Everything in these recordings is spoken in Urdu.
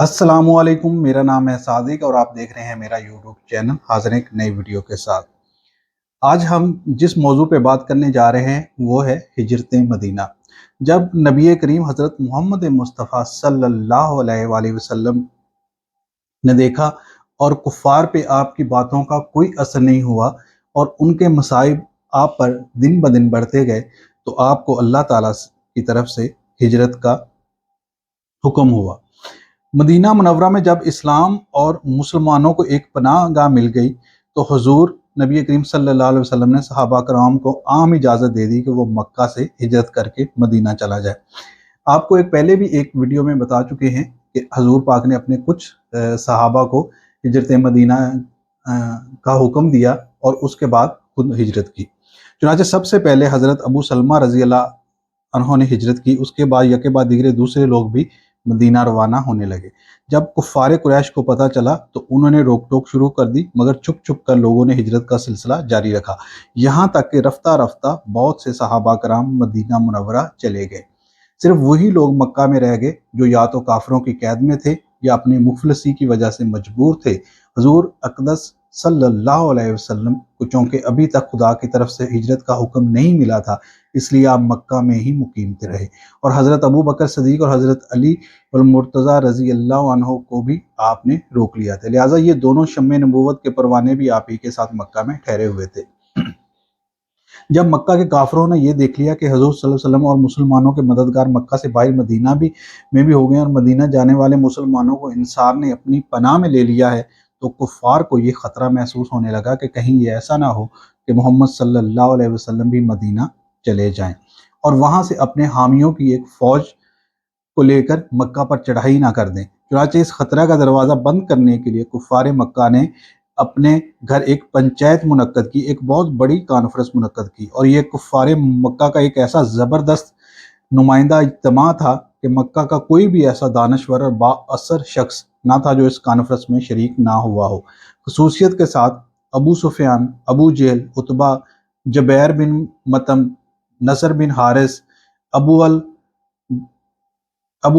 السلام علیکم، میرا نام ہے صادق اور آپ دیکھ رہے ہیں میرا یوٹیوب چینل حاضر ایک نئی ویڈیو کے ساتھ۔ آج ہم جس موضوع پہ بات کرنے جا رہے ہیں وہ ہے ہجرت مدینہ۔ جب نبی کریم حضرت محمد مصطفیٰ صلی اللہ علیہ وآلہ وسلم نے دیکھا اور کفار پہ آپ کی باتوں کا کوئی اثر نہیں ہوا اور ان کے مصائب آپ پر دن بدن بڑھتے گئے، تو آپ کو اللہ تعالیٰ کی طرف سے ہجرت کا حکم ہوا۔ مدینہ منورہ میں جب اسلام اور مسلمانوں کو ایک پناہ گاہ مل گئی تو حضور نبی کریم صلی اللہ علیہ وسلم نے صحابہ کرام کو عام اجازت دے دی کہ وہ مکہ سے ہجرت کر کے مدینہ چلا جائے۔ آپ کو پہلے بھی ایک ویڈیو میں بتا چکے ہیں کہ حضور پاک نے اپنے کچھ صحابہ کو ہجرت مدینہ کا حکم دیا اور اس کے بعد خود ہجرت کی۔ چنانچہ سب سے پہلے حضرت ابو سلمہ رضی اللہ عنہ نے ہجرت کی، اس کے بعد یکے بعد دیگرے دوسرے لوگ بھی مدینہ روانہ ہونے لگے۔ جب کفار قریش کو پتہ چلا تو انہوں نے روک ٹوک شروع کر دی، مگر چھپ چھپ کر لوگوں نے ہجرت کا سلسلہ جاری رکھا، یہاں تک کہ رفتہ رفتہ بہت سے صحابہ کرام مدینہ منورہ چلے گئے۔ صرف وہی لوگ مکہ میں رہ گئے جو یا تو کافروں کی قید میں تھے یا اپنی مفلسی کی وجہ سے مجبور تھے۔ حضور اقدس صلی اللہ علیہ وسلم کو چونکہ ابھی تک خدا کی طرف سے ہجرت کا حکم نہیں ملا تھا، اس لیے آپ مکہ میں ہی مقیم رہے، اور حضرت ابو بکر صدیق اور حضرت علی المرتضیٰ رضی اللہ عنہ کو بھی آپ نے روک لیا تھا، لہٰذا یہ دونوں شمع نبوت کے پروانے بھی آپ ہی کے ساتھ مکہ میں ٹھہرے ہوئے تھے۔ جب مکہ کے کافروں نے یہ دیکھ لیا کہ حضور صلی اللہ علیہ وسلم اور مسلمانوں کے مددگار مکہ سے باہر مدینہ میں بھی ہو گئے اور مدینہ جانے والے مسلمانوں کو انصار نے اپنی پناہ میں لے لیا ہے، تو کفار کو یہ خطرہ محسوس ہونے لگا کہ کہیں یہ ایسا نہ ہو کہ محمد صلی اللہ علیہ وسلم بھی مدینہ چلے جائیں اور وہاں سے اپنے حامیوں کی ایک فوج کو لے کر مکہ پر چڑھائی نہ کر دیں۔ چنانچہ اس خطرہ کا دروازہ بند کرنے کے لیے کفار مکہ نے اپنے گھر ایک پنچایت منعقد کی، ایک بہت بڑی کانفرنس منعقد کی، اور یہ کفار مکہ کا ایک ایسا زبردست نمائندہ اجتماع تھا کہ مکہ کا کوئی بھی ایسا دانشور اور با اثر شخص نہ تھا جو اس کانفرنس میں شریک نہ ہوا ہو۔ خصوصیت کے ساتھ ابو سفیان، ابو جہل، عتبہ، جبیر بن مطعم، نصر بن حارث، ابو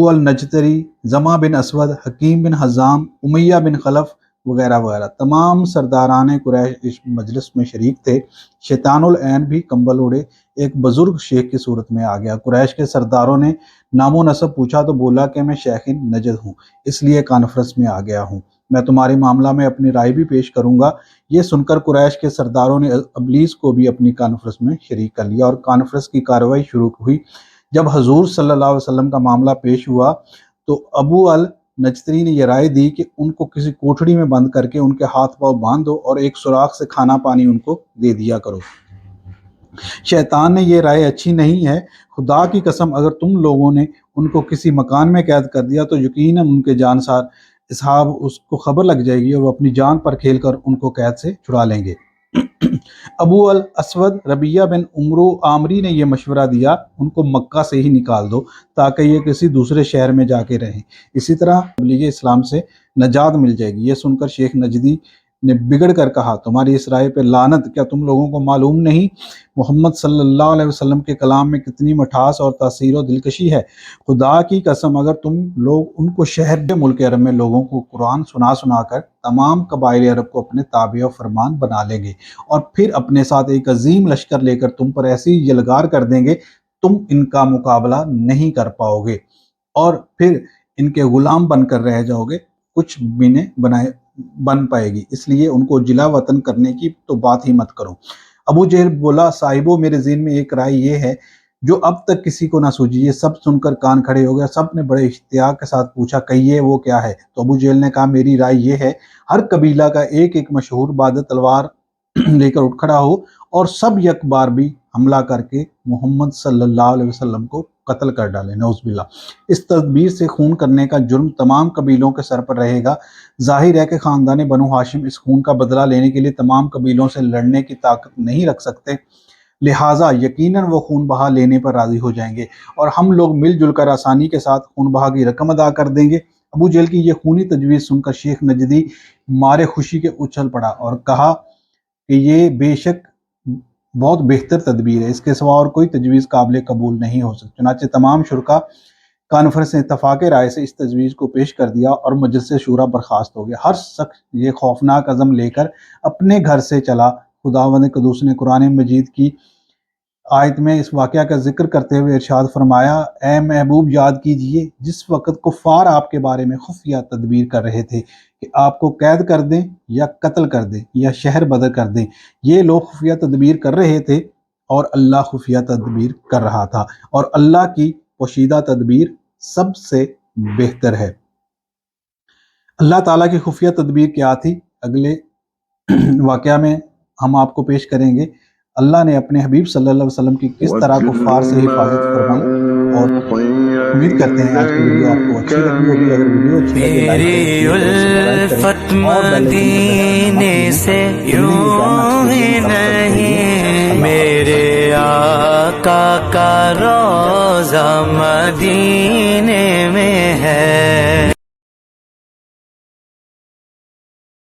النجتری، زمع بن اسود، حکیم بن حزام، امیہ بن خلف وغیرہ وغیرہ تمام سرداران قریش اس مجلس میں شریک تھے۔ شیطان العین بھی کمبل اڑے ایک بزرگ شیخ کی صورت میں آ گیا۔ قریش کے سرداروں نے نام و نسب پوچھا تو بولا کہ میں شیخ نجد ہوں، اس لیے کانفرنس میں آ گیا ہوں، میں تمہارے معاملہ میں اپنی رائے بھی پیش کروں گا۔ یہ سن کر قریش کے سرداروں نے ابلیس کو بھی اپنی کانفرنس میں شریک کر لیا اور کانفرنس کی کارروائی شروع ہوئی۔ جب حضور صلی اللہ علیہ وسلم کا معاملہ پیش ہوا تو ابو النجتری نے یہ رائے دی کہ ان کو کسی کوٹڑی میں بند کر کے ان کے ہاتھ پاؤں باندھ دو اور ایک سوراخ سے کھانا پانی ان کو دے دیا کرو۔ شیطان نے یہ رائے اچھی نہیں ہے، خدا کی قسم اگر تم لوگوں نے ان کو کسی مکان میں قید کر دیا تو یقیناً ان کے جانسار اصحاب اس کو خبر لگ جائے گی اور وہ اپنی جان پر کھیل کر ان کو قید سے چھڑا لیں گے۔ ابو الاسود ربیہ بن عمرو عامری نے یہ مشورہ دیا، ان کو مکہ سے ہی نکال دو تاکہ یہ کسی دوسرے شہر میں جا کے رہیں، اسی طرح تبلیغ اسلام سے نجات مل جائے گی۔ یہ سن کر شیخ نجدی نے بگڑ کر کہا، تمہاری اس رائے پہ لعنت، کیا تم لوگوں کو معلوم نہیں محمد صلی اللہ علیہ وسلم کے کلام میں کتنی مٹھاس اور تاثیر و دلکشی ہے؟ خدا کی قسم اگر تم لوگ ان کو شہر ملک عرب میں لوگوں کو قرآن سنا کر تمام قبائل عرب کو اپنے تابع و فرمان بنا لیں گے اور پھر اپنے ساتھ ایک عظیم لشکر لے کر تم پر ایسی یلغار کر دیں گے تم ان کا مقابلہ نہیں کر پاؤ گے اور پھر ان کے غلام بن کر رہ جاؤ گے، کچھ بھی نہیں بن پائے گی، اس لیے ان کو جلا وطن کرنے کی تو بات ہی مت کرو۔ ابو جہل بولا، صاحبو میرے ذہن میں ایک رائے یہ ہے جو اب تک کسی کو نہ سوچی۔ یہ سب سن کر کان کھڑے ہو گیا، سب نے بڑے اشتیاق کے ساتھ پوچھا، کہیے وہ کیا ہے؟ تو ابو جہل نے کہا، میری رائے یہ ہے ہر قبیلہ کا ایک ایک مشہور باد تلوار لے کر اٹھ کھڑا ہو اور سب یک بار بھی حملہ کر کے محمد صلی اللہ علیہ وسلم کو قتل کر ڈالے، نعوذ باللہ۔ اس تدبیر سے خون کرنے کا جرم تمام قبیلوں کے سر پر رہے گا۔ ظاہر ہے کہ خاندان بنو ہاشم اس خون کا بدلہ لینے کے لیے تمام قبیلوں سے لڑنے کی طاقت نہیں رکھ سکتے، لہٰذا یقیناً وہ خون بہا لینے پر راضی ہو جائیں گے اور ہم لوگ مل جل کر آسانی کے ساتھ خون بہا کی رقم ادا کر دیں گے۔ ابو جہل کی یہ خونی تجویز سن کر شیخ نجدی مارے خوشی کے اچھل پڑا اور کہا کہ یہ بے شک بہت بہتر تدبیر ہے، اس کے سوا اور کوئی تجویز قابل قبول نہیں ہو سکتی۔ چنانچہ تمام شرکا کانفرنس نے اتفاق رائے سے اس تجویز کو پیش کر دیا اور مجلس شورا برخاست ہو گیا۔ ہر شخص یہ خوفناک عزم لے کر اپنے گھر سے چلا۔ خداوند قدوس نے قرآن مجید کی آیت میں اس واقعہ کا ذکر کرتے ہوئے ارشاد فرمایا، اے محبوب یاد کیجئے جس وقت کفار آپ کے بارے میں خفیہ تدبیر کر رہے تھے کہ آپ کو قید کر دیں یا قتل کر دیں یا شہر بدر کر دیں۔ یہ لوگ خفیہ تدبیر کر رہے تھے اور اللہ خفیہ تدبیر کر رہا تھا، اور اللہ کی پوشیدہ تدبیر سب سے بہتر ہے۔ اللہ تعالیٰ کی خفیہ تدبیر کیا تھی؟ اگلے واقعہ میں ہم آپ کو پیش کریں گے اللہ نے اپنے حبیب صلی اللہ علیہ وسلم کی کس طرح کفار سے حفاظت فرمائی، اور امید کرتے ہیں آج کی ویڈیو آپ کو اچھی لگی ہوگی۔ اگر ویڈیو اچھی لگے لائک کریں، سبسکرائب کریں اور بیل آئیکن سے یوں ہی نہیں میرے آقا کا روضہ مدینے میں ہے۔